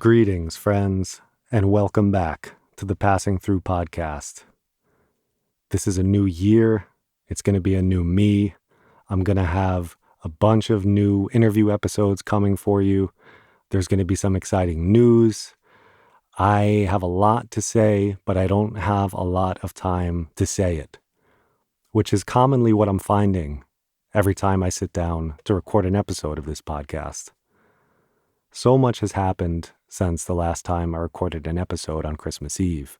Greetings, friends, and welcome back to the Passing Through podcast. This is a new year. It's going to be a new me. I'm going to have a bunch of new interview episodes coming for you. There's going to be some exciting news. I have a lot to say, but I don't have a lot of time to say it, which is commonly what I'm finding every time I sit down to record an episode of this podcast. So much has happened since the last time I recorded an episode on Christmas Eve.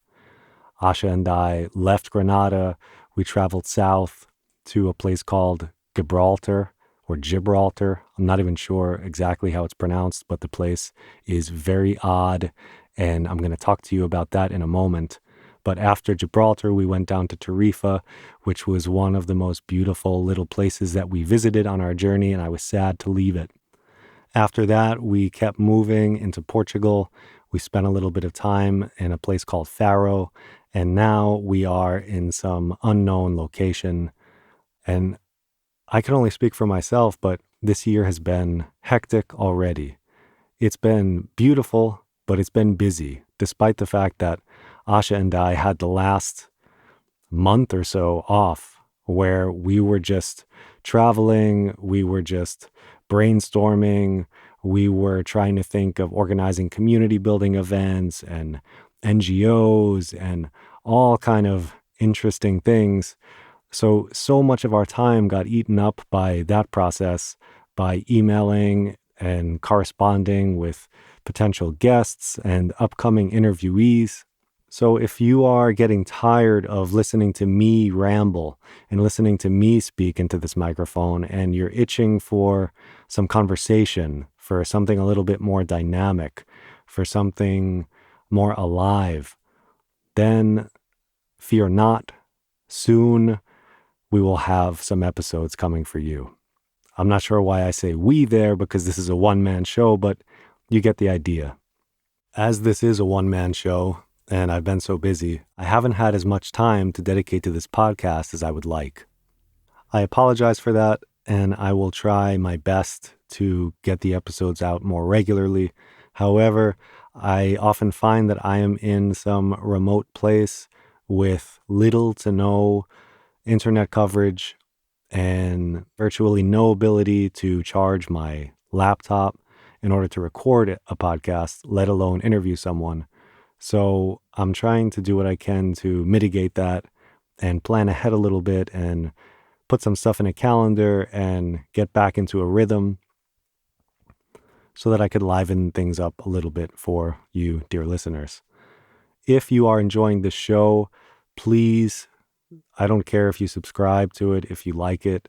Asha and I left Granada. We traveled south to a place called Gibraltar or Gibraltar. I'm not even sure exactly how it's pronounced, but the place is very odd, and I'm going to talk to you about that in a moment. But after Gibraltar, we went down to Tarifa, which was one of the most beautiful little places that we visited on our journey, and I was sad to leave it. After that, we kept moving into Portugal. We spent a little bit of time in a place called Faro, and now we are in some unknown location. And I can only speak for myself, but this year has been hectic already. It's been beautiful, but it's been busy, despite the fact that Asha and I had the last month or so off where we were just traveling, we were just brainstorming, we were trying to think of organizing community building events and NGOs and all kind of interesting things. So much of our time got eaten up by that process, by emailing and corresponding with potential guests and upcoming interviewees. So if you are getting tired of listening to me ramble and listening to me speak into this microphone, and you're itching for some conversation, for something a little bit more dynamic, for something more alive, then fear not. Soon we will have some episodes coming for you. I'm not sure why I say we there, because this is a one-man show, but you get the idea. As this is a one-man show, and I've been so busy, I haven't had as much time to dedicate to this podcast as I would like. I apologize for that, and I will try my best to get the episodes out more regularly. However, I often find that I am in some remote place with little to no internet coverage and virtually no ability to charge my laptop in order to record a podcast, let alone interview someone. So I'm trying to do what I can to mitigate that and plan ahead a little bit and put some stuff in a calendar and get back into a rhythm so that I could liven things up a little bit for you, dear listeners. If you are enjoying this show, please, I don't care if you subscribe to it, if you like it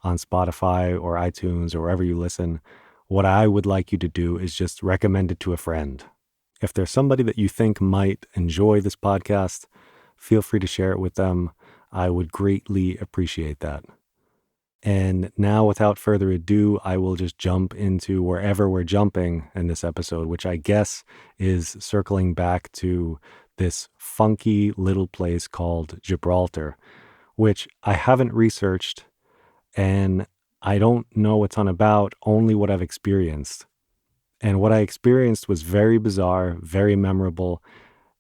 on Spotify or iTunes or wherever you listen, what I would like you to do is just recommend it to a friend. If there's somebody that you think might enjoy this podcast, feel free to share it with them. I would greatly appreciate that. And now, without further ado, I will just jump into wherever we're jumping in this episode, which I guess is circling back to this funky little place called Gibraltar, which I haven't researched, and I don't know a ton about, only what I've experienced. And what I experienced was very bizarre, very memorable.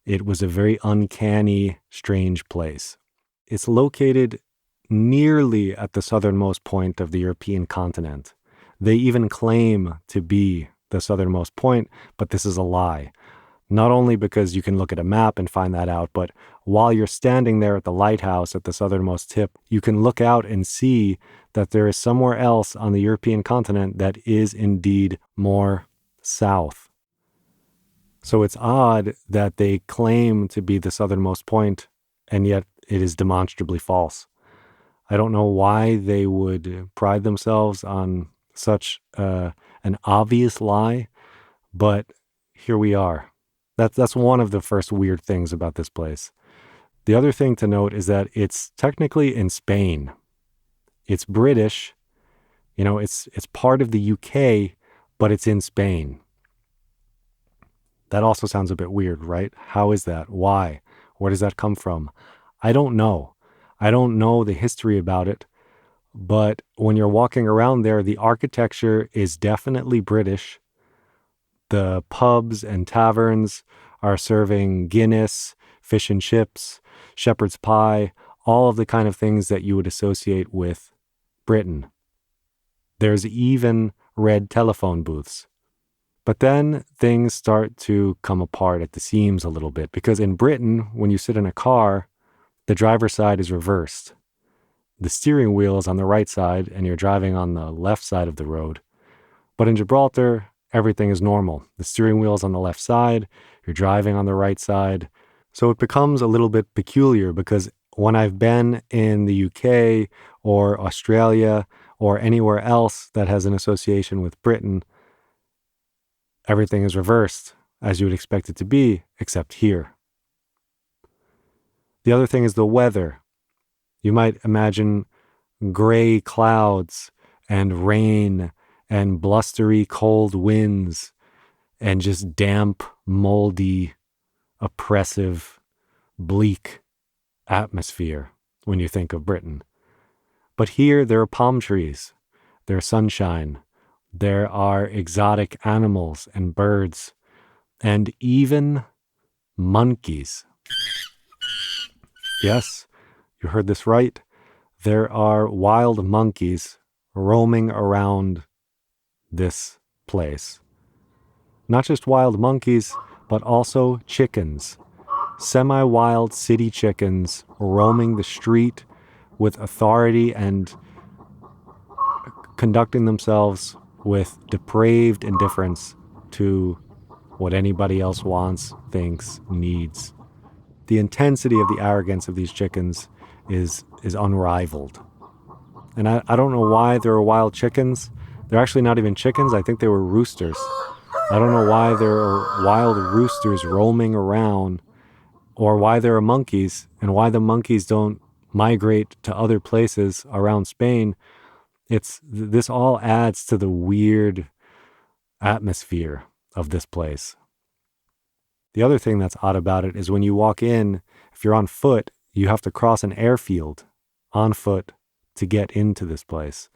It was a very uncanny, strange place. It's located nearly at the southernmost point of the European continent. They even claim to be the southernmost point, but this is a lie. Not only because you can look at a map and find that out, but while you're standing there at the lighthouse at the southernmost tip, you can look out and see that there is somewhere else on the European continent that is indeed more south. So it's odd that they claim to be the southernmost point, and yet it is demonstrably false. I don't know why they would pride themselves on such an obvious lie, but here we are. That's one of the first weird things about this place. The other thing to note is that it's technically in Spain. It's British, it's part of the UK, but it's in Spain. That also sounds a bit weird, right? How is that? Why? Where does that come from? I don't know. I don't know the history about it, but when you're walking around there, the architecture is definitely British, The pubs and taverns are serving Guinness, fish and chips, shepherd's pie, all of the kind of things that you would associate with Britain. There's even red telephone booths. But then things start to come apart at the seams a little bit, because in Britain, when you sit in a car, the driver's side is reversed. The steering wheel is on the right side and you're driving on the left side of the road. But in Gibraltar, everything is normal. The steering wheel is on the left side, you're driving on the right side. So it becomes a little bit peculiar, because when I've been in the UK or Australia or anywhere else that has an association with Britain, everything is reversed as you would expect it to be, except here. The other thing is the weather. You might imagine gray clouds and rain and blustery cold winds and just damp, moldy, oppressive, bleak atmosphere when you think of Britain. But here there are palm trees, there's sunshine, there are exotic animals and birds, and even monkeys. Yes, you heard this right. There are wild monkeys roaming around this place. Not just wild monkeys, but also chickens. Semi-wild city chickens roaming the street with authority and conducting themselves with depraved indifference to what anybody else wants, thinks, needs. The intensity of the arrogance of these chickens is unrivaled. And I don't know why there are wild chickens. They're actually not even chickens. I think they were roosters. I don't know why there are wild roosters roaming around, or why there are monkeys, and why the monkeys don't migrate to other places around Spain. This all adds to the weird atmosphere of this place. The other thing that's odd about it is when you walk in, if you're on foot, you have to cross an airfield on foot to get into this place.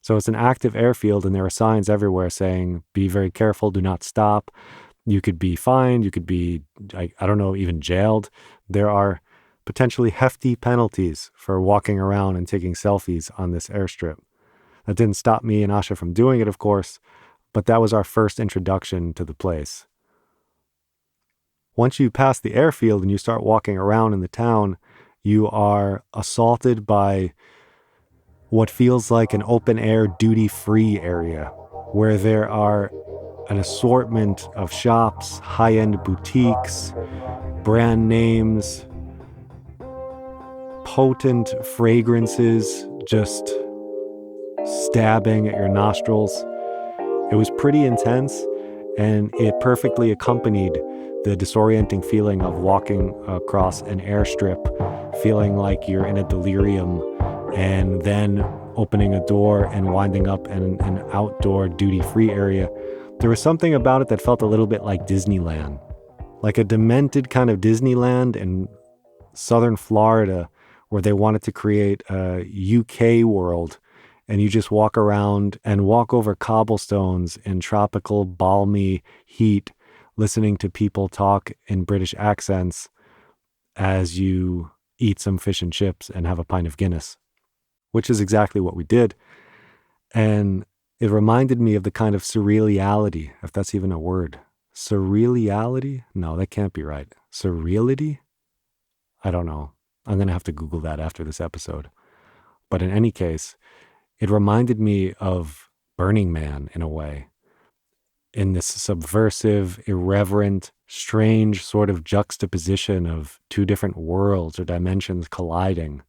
So it's an active airfield, and there are signs everywhere saying, be very careful, do not stop. You could be fined, you could be, I don't know, even jailed. There are potentially hefty penalties for walking around and taking selfies on this airstrip. That didn't stop me and Asha from doing it, of course, but that was our first introduction to the place. Once you pass the airfield and you start walking around in the town, you are assaulted by what feels like an open-air duty-free area, where there are an assortment of shops, high-end boutiques, brand names, potent fragrances just stabbing at your nostrils. It was pretty intense, and it perfectly accompanied the disorienting feeling of walking across an airstrip, feeling like you're in a delirium, and then opening a door and winding up in an outdoor duty-free area. There was something about it that felt a little bit like Disneyland, like a demented kind of Disneyland in southern Florida, where they wanted to create a UK world, and you just walk around and walk over cobblestones in tropical, balmy heat, listening to people talk in British accents as you eat some fish and chips and have a pint of Guinness, which is exactly what we did. And it reminded me of the kind of surreality, if that's even a word. Surreality? No, that can't be right. Surreality? I don't know. I'm going to have to Google that after this episode. But in any case, it reminded me of Burning Man in a way, in this subversive, irreverent, strange sort of juxtaposition of two different worlds or dimensions colliding,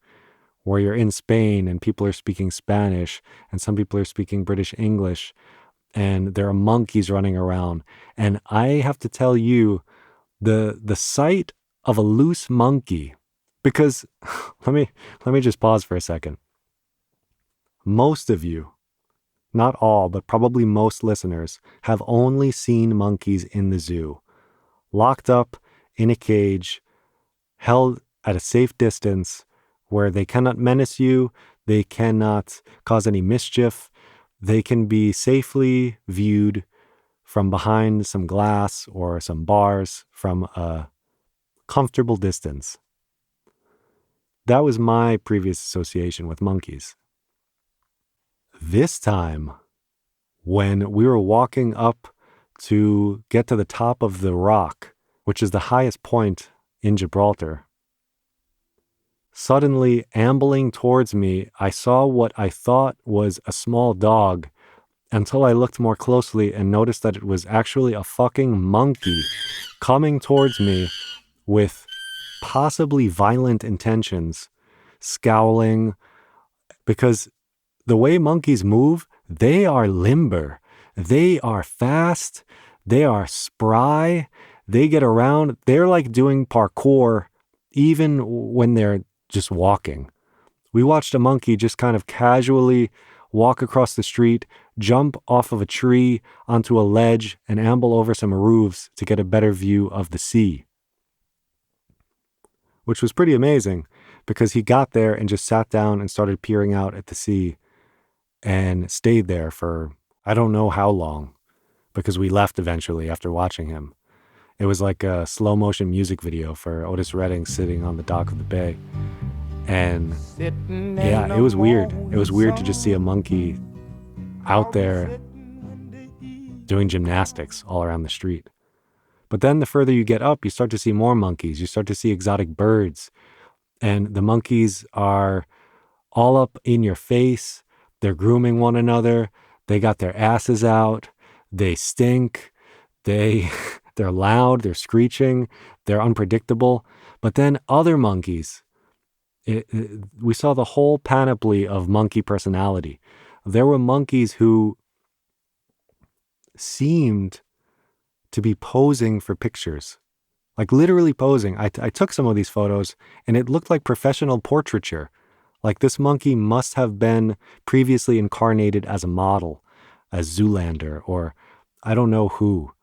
where you're in Spain and people are speaking Spanish and some people are speaking British English, and there are monkeys running around. And I have to tell you, the sight of a loose monkey, because let me just pause for a second. Most of you, not all, but probably most listeners, have only seen monkeys in the zoo, locked up in a cage, held at a safe distance, where they cannot menace you, they cannot cause any mischief, they can be safely viewed from behind some glass or some bars from a comfortable distance. That was my previous association with monkeys. This time, when we were walking up to get to the top of the rock, which is the highest point in Gibraltar, suddenly ambling towards me, I saw what I thought was a small dog until I looked more closely and noticed that it was actually a fucking monkey coming towards me with possibly violent intentions, scowling, because the way monkeys move, they are limber, they are fast, they are spry, they get around, they're like doing parkour even when they're just walking. We watched a monkey just kind of casually walk across the street, jump off of a tree onto a ledge, and amble over some roofs to get a better view of the sea. Which was pretty amazing because he got there and just sat down and started peering out at the sea and stayed there for I don't know how long because we left eventually after watching him. It was like a slow motion music video for Otis Redding sitting on the dock of the bay. And yeah, it was weird. It was weird to just see a monkey out there doing gymnastics all around the street. But then the further you get up, you start to see more monkeys. You start to see exotic birds. And the monkeys are all up in your face. They're grooming one another. They got their asses out. They stink. They're loud. They're screeching. They're unpredictable. But then other monkeys, we saw the whole panoply of monkey personality. There were monkeys who seemed to be posing for pictures, like literally posing. I took some of these photos and it looked like professional portraiture. Like this monkey must have been previously incarnated as a model, as Zoolander, or I don't know who.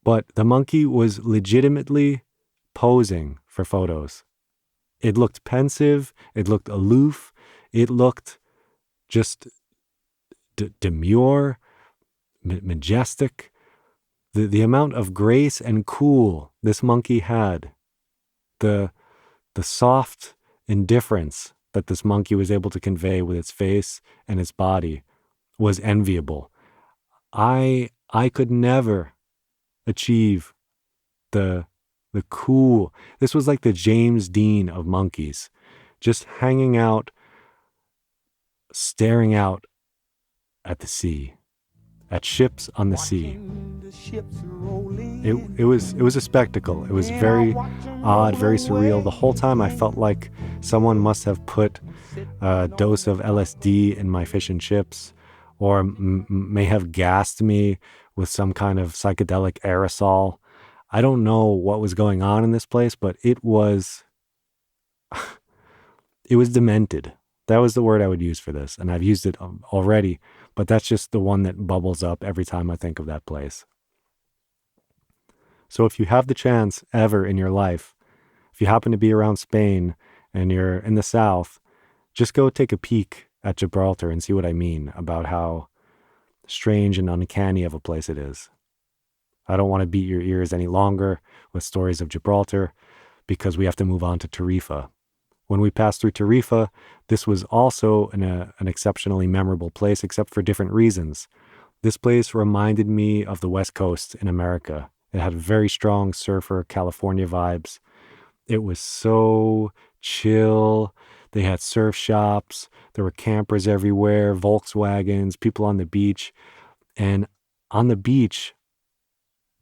But the monkey was legitimately posing for photos. It looked pensive. It looked aloof. It looked just demure, majestic. The amount of grace and cool this monkey had, the soft indifference that this monkey was able to convey with its face and its body was enviable. I could never achieve the cool. This was like the James Dean of monkeys, just hanging out, staring out at the sea, at ships on the sea. It was a spectacle. It was very odd, very surreal. The whole time I felt like someone must have put a dose of LSD in my fish and chips, or may have gassed me with some kind of psychedelic aerosol. I don't know what was going on in this place, but it was demented. That was the word I would use for this, and I've used it already, but that's just the one that bubbles up every time I think of that place. So if you have the chance ever in your life, if you happen to be around Spain and you're in the south, just go take a peek at Gibraltar and see what I mean about how strange and uncanny of a place it is. I don't want to beat your ears any longer with stories of Gibraltar because we have to move on to Tarifa. When we passed through Tarifa, this was also an exceptionally memorable place, except for different reasons. This place reminded me of the West Coast in America. It had very strong surfer California vibes. It was so chill. They had surf shops. There were campers everywhere, Volkswagens, people on the beach. And on the beach,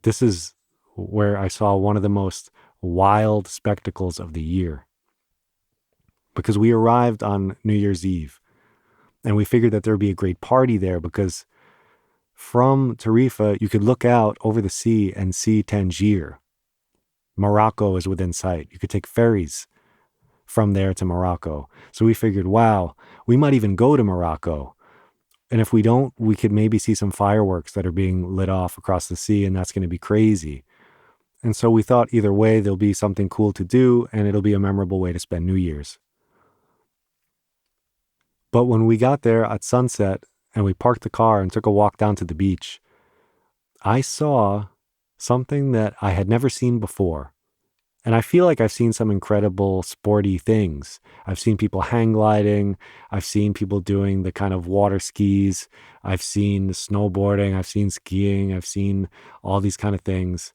this is where I saw one of the most wild spectacles of the year. Because we arrived on New Year's Eve and we figured that there would be a great party there because from Tarifa, you could look out over the sea and see Tangier. Morocco is within sight. You could take ferries from there to Morocco. So we figured, wow, we might even go to Morocco. And if we don't, we could maybe see some fireworks that are being lit off across the sea, and that's going to be crazy. And so we thought either way, there'll be something cool to do, and it'll be a memorable way to spend New Year's. But when we got there at sunset and we parked the car and took a walk down to the beach, I saw something that I had never seen before. And I feel like I've seen some incredible sporty things. I've seen people hang gliding. I've seen people doing the kind of water skis. I've seen snowboarding. I've seen skiing. I've seen all these kind of things.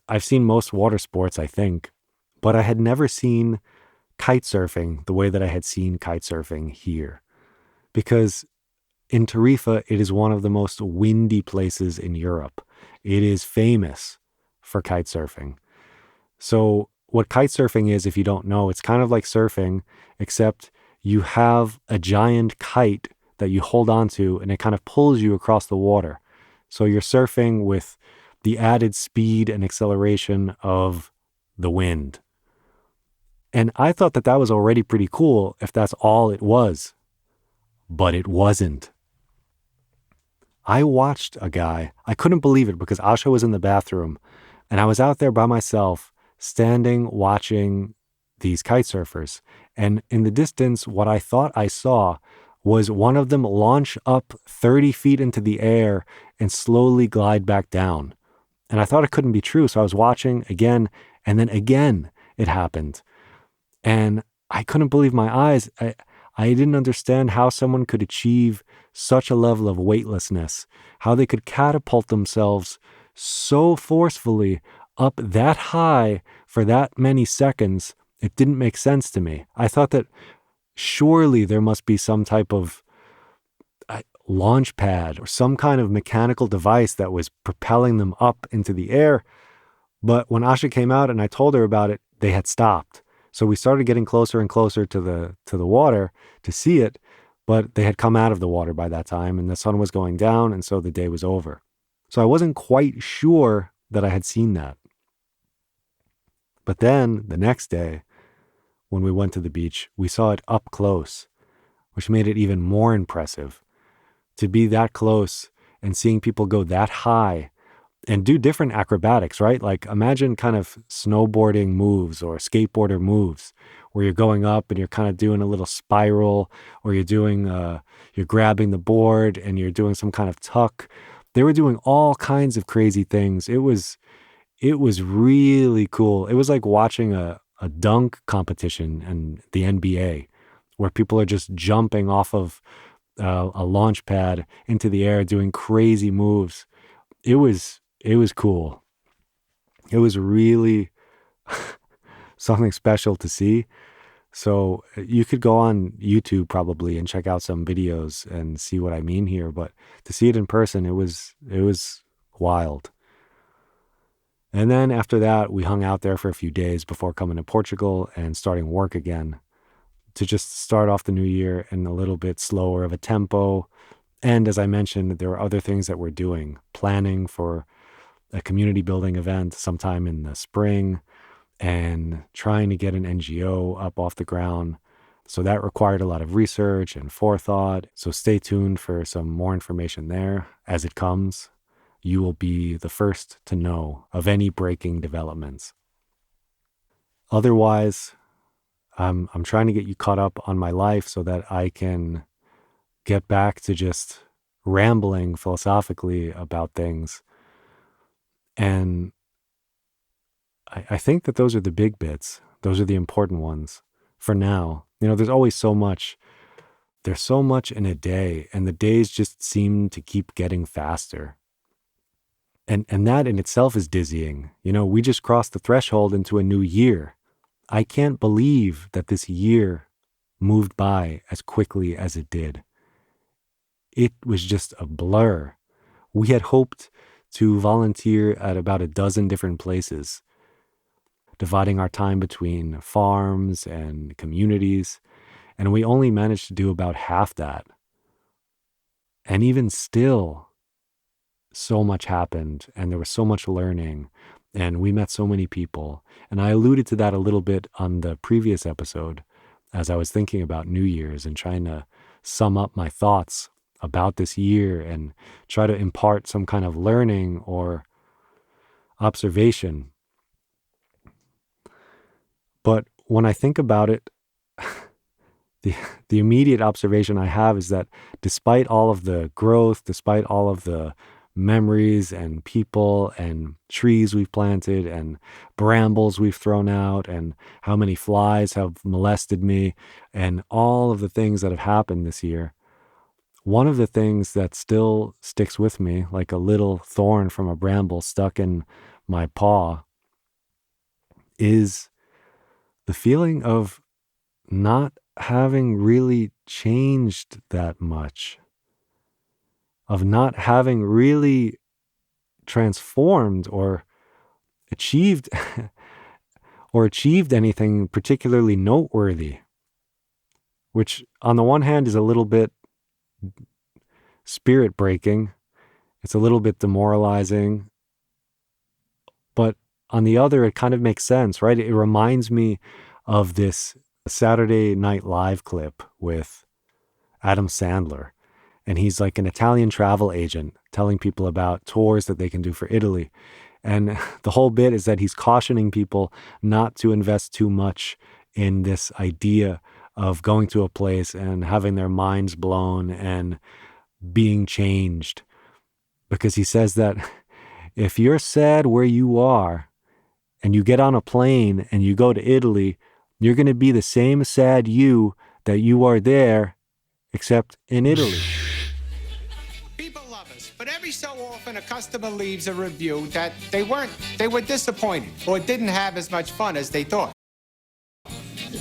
I've seen most water sports, I think, but I had never seen kite surfing the way that I had seen kite surfing here. Because in Tarifa, it is one of the most windy places in Europe. It is famous for kite surfing. So, what kite surfing is, if you don't know, it's kind of like surfing, except you have a giant kite that you hold onto and it kind of pulls you across the water. So, you're surfing with the added speed and acceleration of the wind. And I thought that that was already pretty cool if that's all it was, but it wasn't. I watched a guy, I couldn't believe it because Asha was in the bathroom and I was out there by myself, standing watching these kite surfers. And in the distance, what I thought I saw was one of them launch up 30 feet into the air and slowly glide back down. And I thought it couldn't be true. So I was watching again, and then again it happened. And I couldn't believe my eyes. I didn't understand how someone could achieve such a level of weightlessness, how they could catapult themselves so forcefully up that high for that many seconds. It didn't make sense to me. I thought that surely there must be some type of launch pad or some kind of mechanical device that was propelling them up into the air. But when Asha came out and I told her about it, they had stopped. So we started getting closer and closer to the water to see it, but they had come out of the water by that time and the sun was going down, and so the day was over. So I wasn't quite sure that I had seen that. But then the next day, when we went to the beach, we saw it up close, which made it even more impressive. To be that close and seeing people go that high and do different acrobatics, right? Like imagine kind of snowboarding moves or skateboarder moves where you're going up and you're kind of doing a little spiral, or you're grabbing the board and you're doing some kind of tuck. They were doing all kinds of crazy things. It was really cool. It was like watching a dunk competition in the NBA where people are just jumping off of a launch pad into the air doing crazy moves. It was cool. It was really something special to see. So you could go on YouTube probably and check out some videos and see what I mean here. But to see it in person, it was wild. And then after that, we hung out there for a few days before coming to Portugal and starting work again to just start off the new year in a little bit slower of a tempo. And as I mentioned, there were other things that we're doing, planning for a community building event sometime in the spring and trying to get an NGO up off the ground. So that required a lot of research and forethought. So stay tuned for some more information there as it comes. You will be the first to know of any breaking developments. Otherwise, I'm trying to get you caught up on my life so that I can get back to just rambling philosophically about things. And I think that those are the big bits. Those are the important ones for now. There's always so much. There's so much in a day, and the days just seem to keep getting faster. And that in itself is dizzying. We just crossed the threshold into a new year. I can't believe that this year moved by as quickly as it did. It was just a blur. We had hoped to volunteer at about a dozen different places, dividing our time between farms and communities, and we only managed to do about half that. And even still, so much happened, and there was so much learning, and we met so many people. And I alluded to that a little bit on the previous episode as I was thinking about New Year's and trying to sum up my thoughts about this year and try to impart some kind of learning or observation. But when I think about it, the immediate observation I have is that despite all of the growth, despite all of the memories and people and trees we've planted and brambles we've thrown out and how many flies have molested me and all of the things that have happened this year. One of the things that still sticks with me, like a little thorn from a bramble stuck in my paw, is the feeling of not having really changed that much, of not having really transformed or achieved anything particularly noteworthy, which on the one hand is a little bit spirit breaking. It's a little bit demoralizing, but on the other, it kind of makes sense, right? It reminds me of this Saturday Night Live clip with Adam Sandler. And he's like an Italian travel agent telling people about tours that they can do for Italy. And the whole bit is that he's cautioning people not to invest too much in this idea of going to a place and having their minds blown and being changed. Because he says that if you're sad where you are and you get on a plane and you go to Italy, you're going to be the same sad you that you are there, except in Italy. People love us, but every so often a customer leaves a review that they were disappointed or didn't have as much fun as they thought.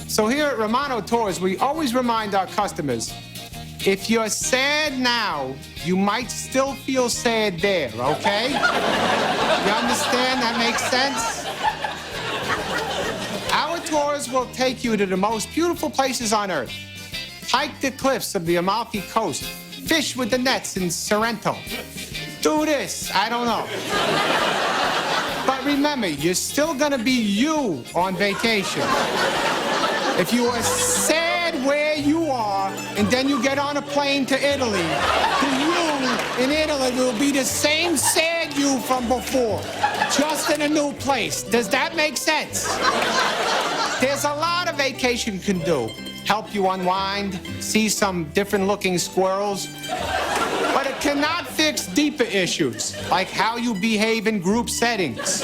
So here at Romano Tours, we always remind our customers, if you're sad now, you might still feel sad there, okay? You understand? That makes sense? Our tours will take you to the most beautiful places on earth. Hike the cliffs of the Amalfi Coast. Fish with the nets in Sorrento. Do this, I don't know. But remember, you're still gonna be you on vacation. If you are sad where you are, and then you get on a plane to Italy, the you in Italy will be the same sad you from before, just in a new place. Does that make sense? There's a lot a vacation can do. Help you unwind, see some different looking squirrels. But it cannot fix deeper issues, like how you behave in group settings,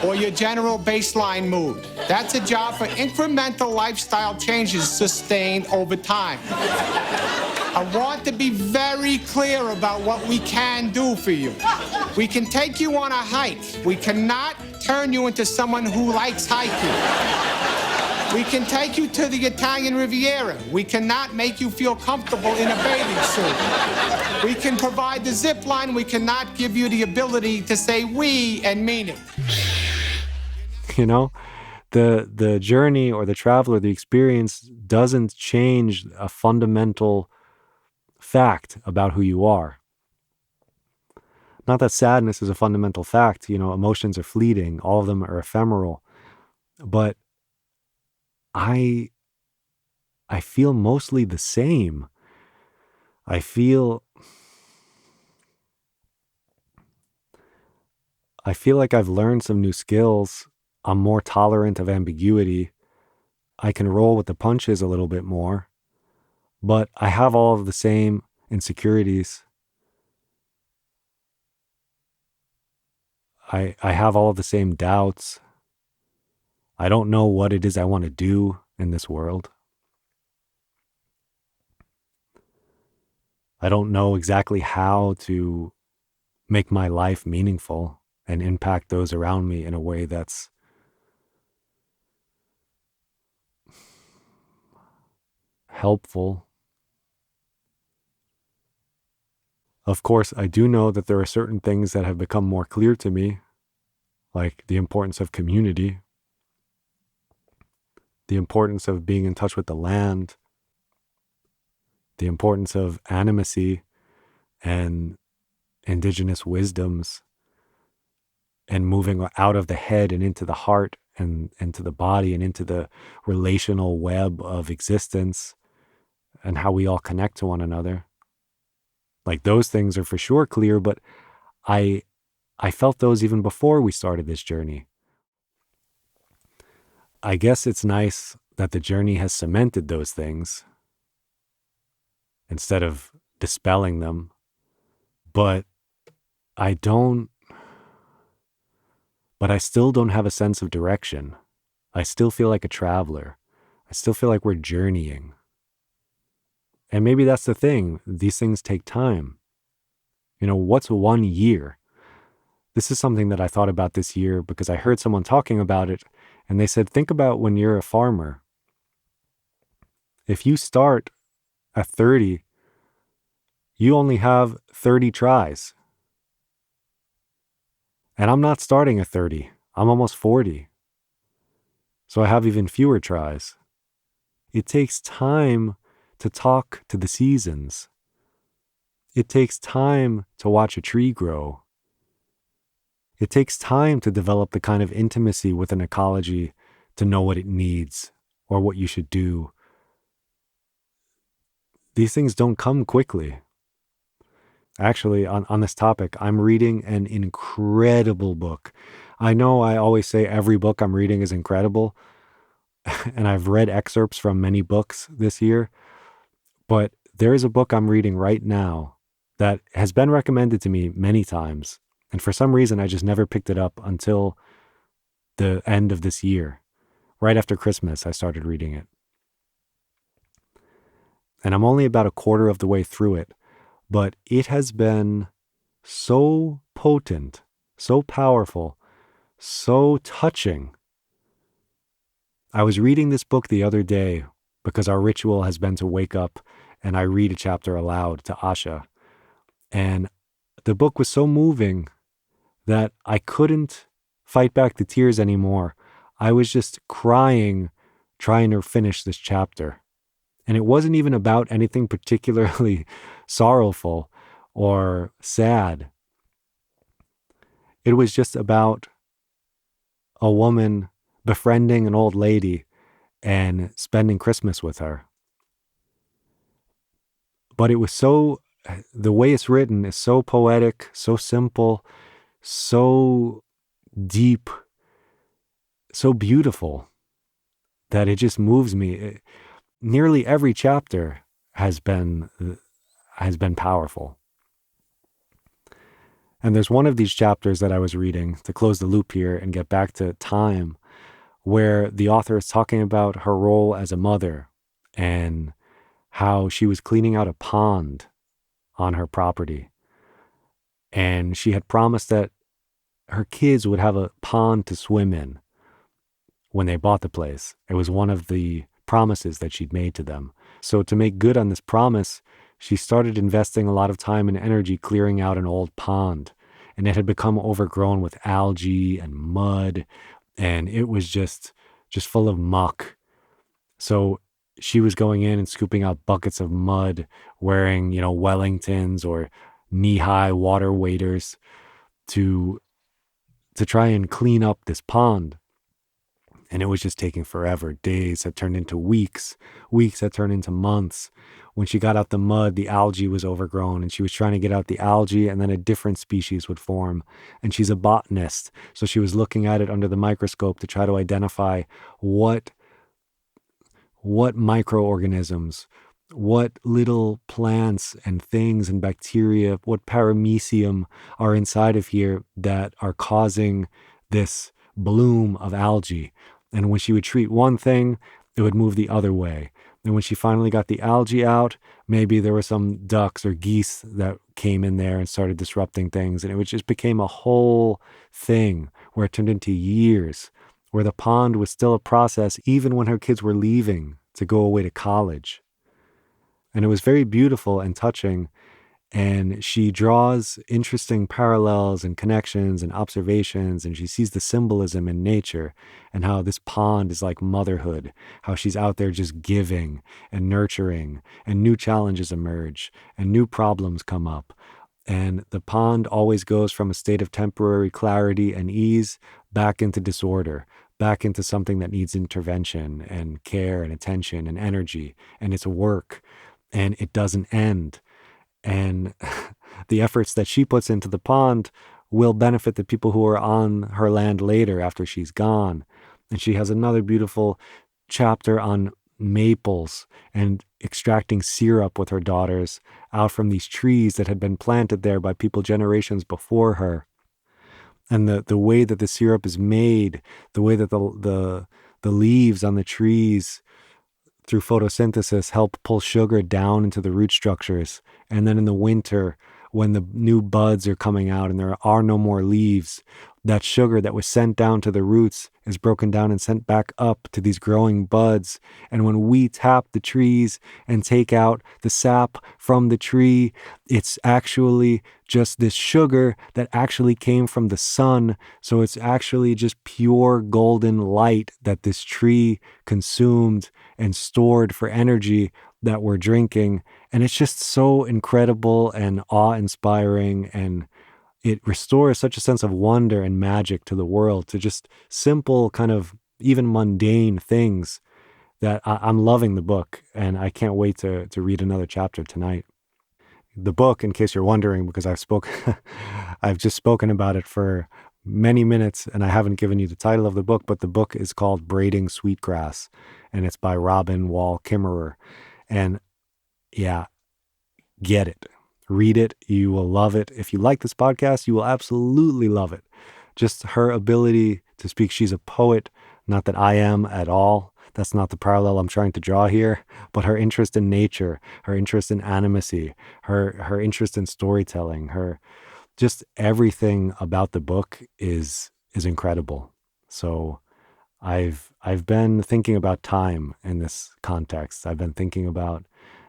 or your general baseline mood. That's a job for incremental lifestyle changes sustained over time. I want to be very clear about what we can do for you. We can take you on a hike. We cannot turn you into someone who likes hiking. We can take you to the Italian Riviera. We cannot make you feel comfortable in a bathing suit. We can provide the zip line. We cannot give you the ability to say we and mean it. You know, the journey or the traveler, the experience doesn't change a fundamental fact about who you are. Not that sadness is a fundamental fact. You know, emotions are fleeting. All of them are ephemeral. But I feel mostly the same. I feel like I've learned some new skills. I'm more tolerant of ambiguity. I can roll with the punches a little bit more. But I have all of the same insecurities. I have all of the same doubts. I don't know what it is I want to do in this world. I don't know exactly how to make my life meaningful and impact those around me in a way that's helpful. Of course, I do know that there are certain things that have become more clear to me, like the importance of community, the importance of being in touch with the land, the importance of animacy and indigenous wisdoms, and moving out of the head and into the heart and into the body and into the relational web of existence and how we all connect to one another. Like those things are for sure clear, but I felt those even before we started this journey. I guess it's nice that the journey has cemented those things instead of dispelling them. But I don't, but I still don't have a sense of direction. I still feel like a traveler. I still feel like we're journeying. And maybe that's the thing. These things take time. What's 1 year? This is something that I thought about this year because I heard someone talking about it, and they said, think about when you're a farmer. If you start at 30, you only have 30 tries. And I'm not starting at 30. I'm almost 40. So I have even fewer tries. It takes time to talk to the seasons. It takes time to watch a tree grow. It takes time to develop the kind of intimacy with an ecology to know what it needs or what you should do. These things don't come quickly. Actually, on this topic, I'm reading an incredible book. I know I always say every book I'm reading is incredible, and I've read excerpts from many books this year, but there is a book I'm reading right now that has been recommended to me many times, and for some reason I just never picked it up until the end of this year. Right after Christmas, I started reading it. And I'm only about a quarter of the way through it, but it has been so potent, so powerful, so touching. I was reading this book the other day because our ritual has been to wake up and I read a chapter aloud to Asha. And the book was so moving that I couldn't fight back the tears anymore. I was just crying, trying to finish this chapter. And it wasn't even about anything particularly sorrowful or sad. It was just about a woman befriending an old lady and spending Christmas with her. But it was the way it's written is so poetic, so simple, so deep, so beautiful that it just moves me. Nearly every chapter has been powerful. And there's one of these chapters that I was reading to close the loop here and get back to time, where the author is talking about her role as a mother and how she was cleaning out a pond on her property. And she had promised that her kids would have a pond to swim in when they bought the place. It was one of the promises that she'd made to them. So to make good on this promise, she started investing a lot of time and energy clearing out an old pond. And it had become overgrown with algae and mud, and it was just full of muck. So she was going in and scooping out buckets of mud, wearing, Wellingtons or knee-high water waders to try and clean up this pond. And it was just taking forever. Days had turned into weeks. Weeks had turned into months. When she got out the mud, the algae was overgrown, and she was trying to get out the algae, and then a different species would form. And she's a botanist, so she was looking at it under the microscope to try to identify what microorganisms, what little plants and things and bacteria, what paramecium are inside of here that are causing this bloom of algae. And when she would treat one thing, it would move the other way. And when she finally got the algae out, maybe there were some ducks or geese that came in there and started disrupting things. And it just became a whole thing where it turned into years, where the pond was still a process even when her kids were leaving to go away to college. And it was very beautiful and touching. And she draws interesting parallels and connections and observations, and she sees the symbolism in nature and how this pond is like motherhood, how she's out there just giving and nurturing, and new challenges emerge and new problems come up. And the pond always goes from a state of temporary clarity and ease back into disorder, back into something that needs intervention and care and attention and energy. And it's work, and it doesn't end. And the efforts that she puts into the pond will benefit the people who are on her land later after she's gone. And she has another beautiful chapter on maples and extracting syrup with her daughters out from these trees that had been planted there by people generations before her. And the way that the syrup is made, the way that the leaves on the trees through photosynthesis help pull sugar down into the root structures. And then in the winter, when the new buds are coming out and there are no more leaves, that sugar that was sent down to the roots is broken down and sent back up to these growing buds. And when we tap the trees and take out the sap from the tree, it's actually just this sugar that actually came from the sun. So it's actually just pure golden light that this tree consumed and stored for energy that we're drinking. And it's just so incredible and awe-inspiring, and it restores such a sense of wonder and magic to the world, to just simple kind of even mundane things, that I'm loving the book, and I can't wait to read another chapter tonight. The book, in case you're wondering, because I've just spoken about it for many minutes and I haven't given you the title of the book, but the book is called Braiding Sweetgrass, and it's by Robin Wall Kimmerer. And yeah, get it. Read it. You will love it. If you like this podcast, you will absolutely love it. Just her ability to speak. She's a poet, not that I am at all. That's not the parallel I'm trying to draw here, but her interest in nature, her interest in animacy, her interest in storytelling, her just everything about the book is incredible. So I've been thinking about time in this context. I've been thinking about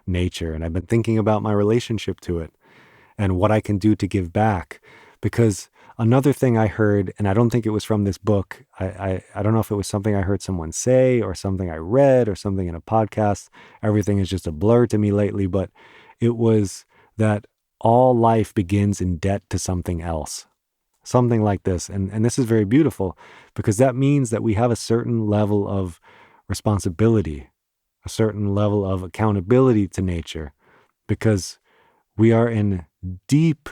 nature, and I've been thinking about my relationship to it and what I can do to give back. Because another thing I heard, and I don't think it was from this book, I don't know if it was something I heard someone say or something I read or something in a podcast. Everything is just a blur to me lately, but it was that all life begins in debt to something else. Something like this. And this is very beautiful, because that means that we have a certain level of responsibility, a certain level of accountability to nature, because we are in deep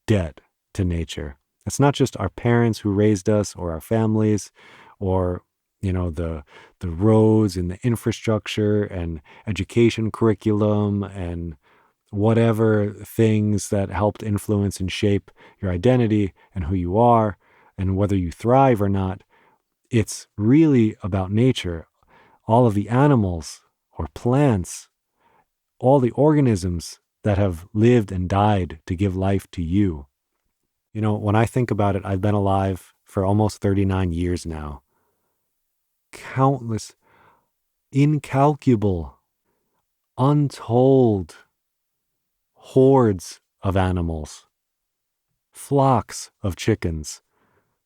debt to nature. It's not just our parents who raised us, or our families, or the roads and the infrastructure and education curriculum and whatever things that helped influence and shape your identity and who you are and whether you thrive or not. It's really about nature. All of the animals or plants, all the organisms that have lived and died to give life to you. When I think about it, I've been alive for almost 39 years now. Countless, incalculable, untold hordes of animals, flocks of chickens,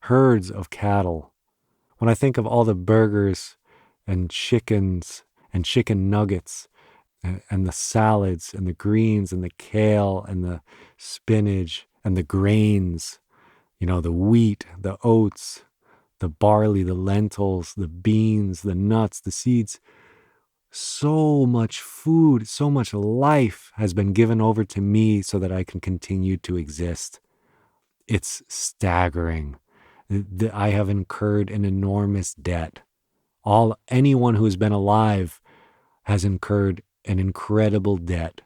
herds of cattle. When I think of all the burgers and chickens and chicken nuggets and the salads and the greens and the kale and the spinach and the grains, the wheat, the oats, the barley, the lentils, the beans, the nuts, the seeds. So much food, so much life has been given over to me so that I can continue to exist. It's staggering. I have incurred an enormous debt. Anyone who has been alive has incurred an incredible debt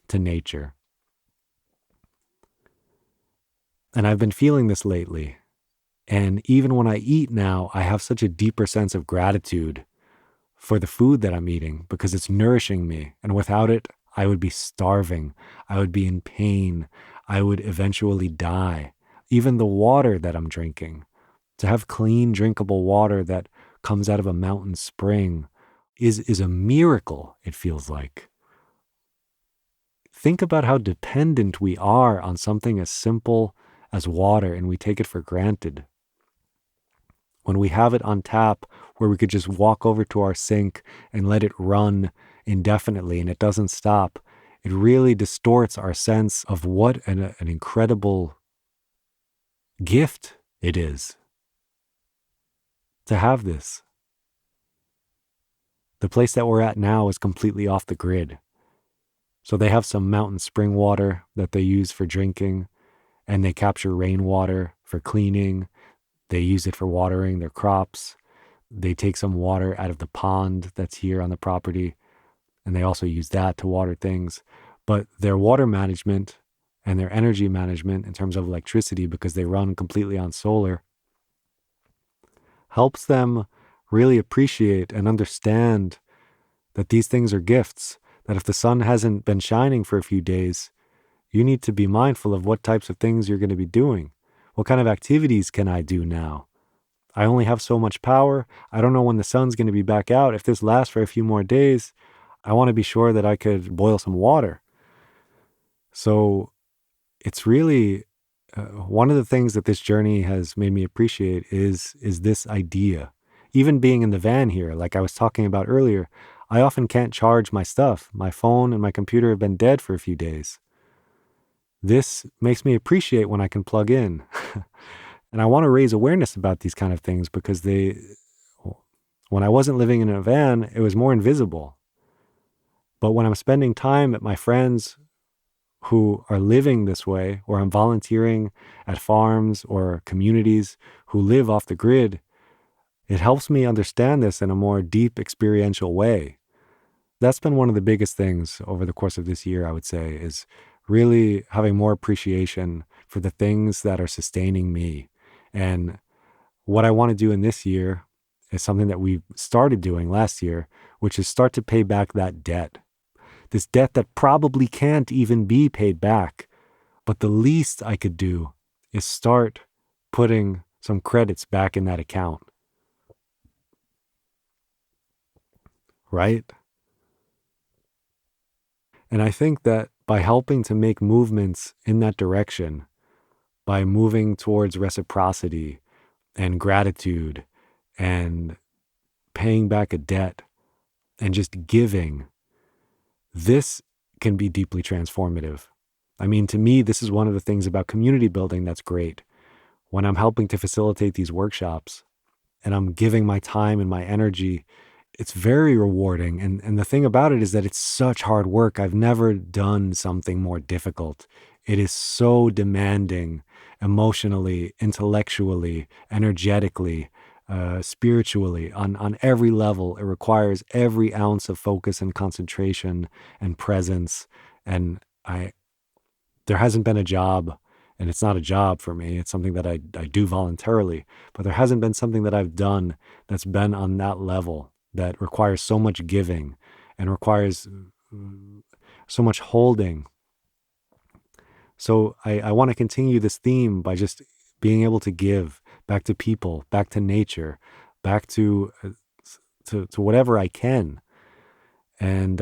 to nature. And I've been feeling this lately. And even when I eat now, I have such a deeper sense of gratitude for the food that I'm eating, because it's nourishing me. And without it, I would be starving. I would be in pain. I would eventually die. Even the water that I'm drinking, to have clean, drinkable water that comes out of a mountain spring is a miracle, it feels like. Think about how dependent we are on something as simple as water, and we take it for granted. When we have it on tap, where we could just walk over to our sink and let it run indefinitely and it doesn't stop, it really distorts our sense of what an incredible gift it is to have this. The place that we're at now is completely off the grid. So they have some mountain spring water that they use for drinking, and they capture rainwater for cleaning. They use it for watering their crops. They take some water out of the pond that's here on the property. and they also use that to water things. But their water management and their energy management in terms of electricity, because they run completely on solar, helps them really appreciate and understand that these things are gifts, that if the sun hasn't been shining for a few days, you need to be mindful of what types of things you're going to be doing. What kind of activities can I do now? I only have so much power. I don't know when the sun's going to be back out. If this lasts for a few more days, I want to be sure that I could boil some water. So it's really one of the things that this journey has made me appreciate is this idea. Even being in the van here, like I was talking about earlier, I often can't charge my stuff. My phone and my computer have been dead for a few days. This makes me appreciate when I can plug in. And I want to raise awareness about these kind of things because when I wasn't living in a van, it was more invisible. But when I'm spending time at my friends who are living this way, or I'm volunteering at farms or communities who live off the grid, it helps me understand this in a more deep experiential way. That's been one of the biggest things over the course of this year, I would say, is really having more appreciation for the things that are sustaining me. And what I want to do in this year is something that we started doing last year, which is start to pay back that debt. This debt that probably can't even be paid back. But the least I could do is start putting some credits back in that account. Right? And I think that by helping to make movements in that direction, by moving towards reciprocity and gratitude and paying back a debt and just giving, this can be deeply transformative. I mean, to me, this is one of the things about community building that's great. When I'm helping to facilitate these workshops and I'm giving my time and my energy, it's very rewarding. And the thing about it is that it's such hard work. I've never done something more difficult. It is so demanding emotionally, intellectually, energetically, spiritually, on every level. It requires every ounce of focus and concentration and presence. And there hasn't been a job, and it's not a job for me. It's something that I do voluntarily, but there hasn't been something that I've done that's been on that level, that requires so much giving and requires so much holding. So I want to continue this theme by just being able to give back to people, back to nature, back to whatever I can. And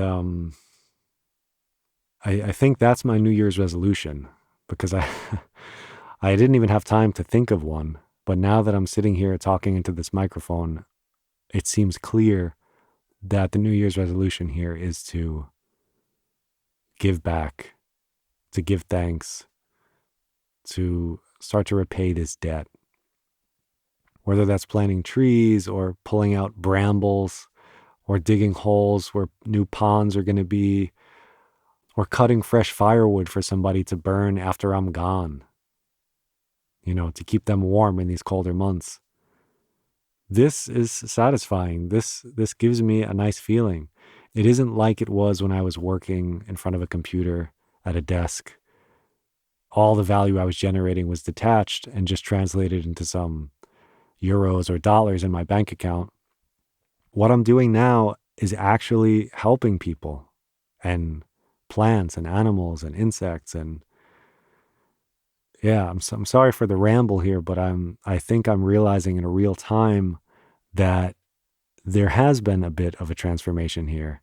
I think that's my New Year's resolution, because I didn't even have time to think of one. But now that I'm sitting here talking into this microphone, it seems clear that the New Year's resolution here is to give back, to give thanks, to start to repay this debt. Whether that's planting trees or pulling out brambles or digging holes where new ponds are going to be, or cutting fresh firewood for somebody to burn after I'm gone, to keep them warm in these colder months. This is satisfying. This gives me a nice feeling. It isn't like it was when I was working in front of a computer at a desk. All the value I was generating was detached and just translated into some euros or dollars in my bank account. What I'm doing now is actually helping people and plants and animals and insects. And yeah, I'm sorry for the ramble here, but I think I'm realizing in a real time that there has been a bit of a transformation here.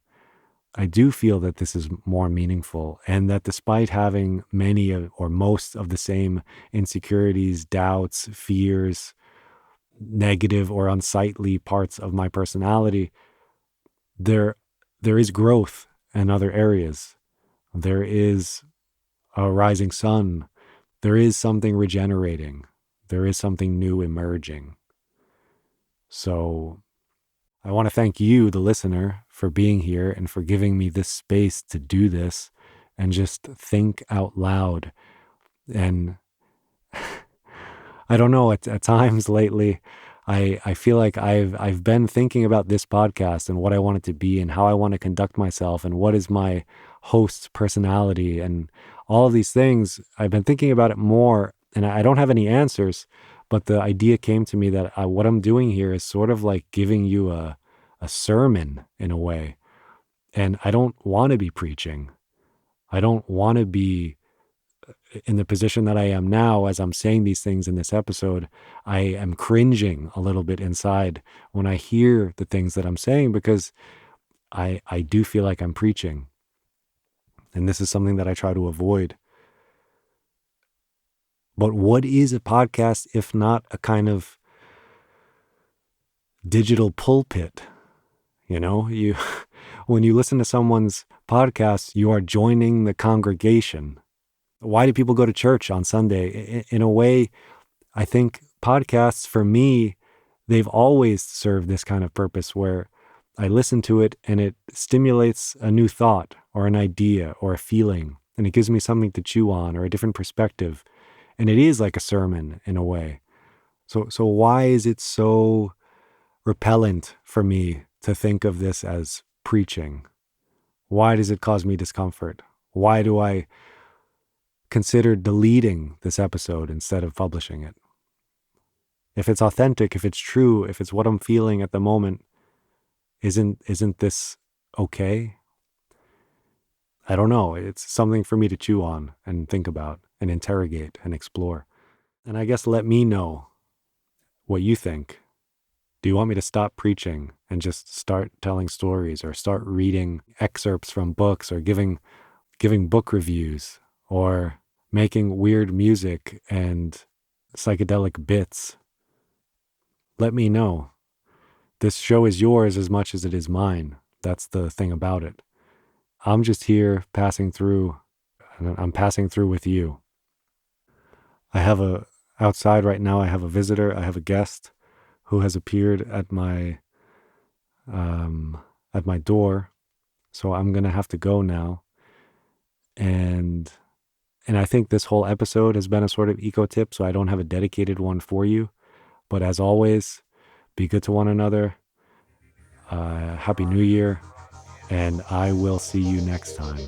I do feel that this is more meaningful, and that despite having many or most of the same insecurities, doubts, fears, negative or unsightly parts of my personality, there is growth in other areas. There is a rising sun. There is something regenerating. There is something new emerging. So I want to thank you, the listener, for being here and for giving me this space to do this and just think out loud. And I don't know, at times lately, I feel like I've been thinking about this podcast and what I want it to be and how I want to conduct myself and what is my host's personality and all of these things. I've been thinking about it more, and I don't have any answers, but the idea came to me that what I'm doing here is sort of like giving you a sermon in a way. And I don't want to be preaching. I don't want to be in the position that I am now as I'm saying these things in this episode. I am cringing a little bit inside when I hear the things that I'm saying because I do feel like I'm preaching. And this is something that I try to avoid. But what is a podcast if not a kind of digital pulpit? You know, when you listen to someone's podcast, you are joining the congregation. Why do people go to church on Sunday? In a way, I think podcasts for me, they've always served this kind of purpose where I listen to it and it stimulates a new thought or an idea or a feeling, and it gives me something to chew on or a different perspective. And it is like a sermon in a way. So why is it so repellent for me to think of this as preaching? Why does it cause me discomfort? Why do I consider deleting this episode instead of publishing it? If it's authentic, if it's true, if it's what I'm feeling at the moment, isn't this okay? I don't know. It's something for me to chew on and think about and interrogate and explore. And I guess let me know what you think. Do you want me to stop preaching and just start telling stories or start reading excerpts from books or giving book reviews or making weird music and psychedelic bits? Let me know. This show is yours as much as it is mine. That's the thing about it. I'm just here passing through, and I'm passing through with you. Outside right now, I have a visitor, I have a guest who has appeared at my door. So I'm going to have to go now. And I think this whole episode has been a sort of eco tip, so I don't have a dedicated one for you. But as always, be good to one another. Happy New Year, and I will see you next time.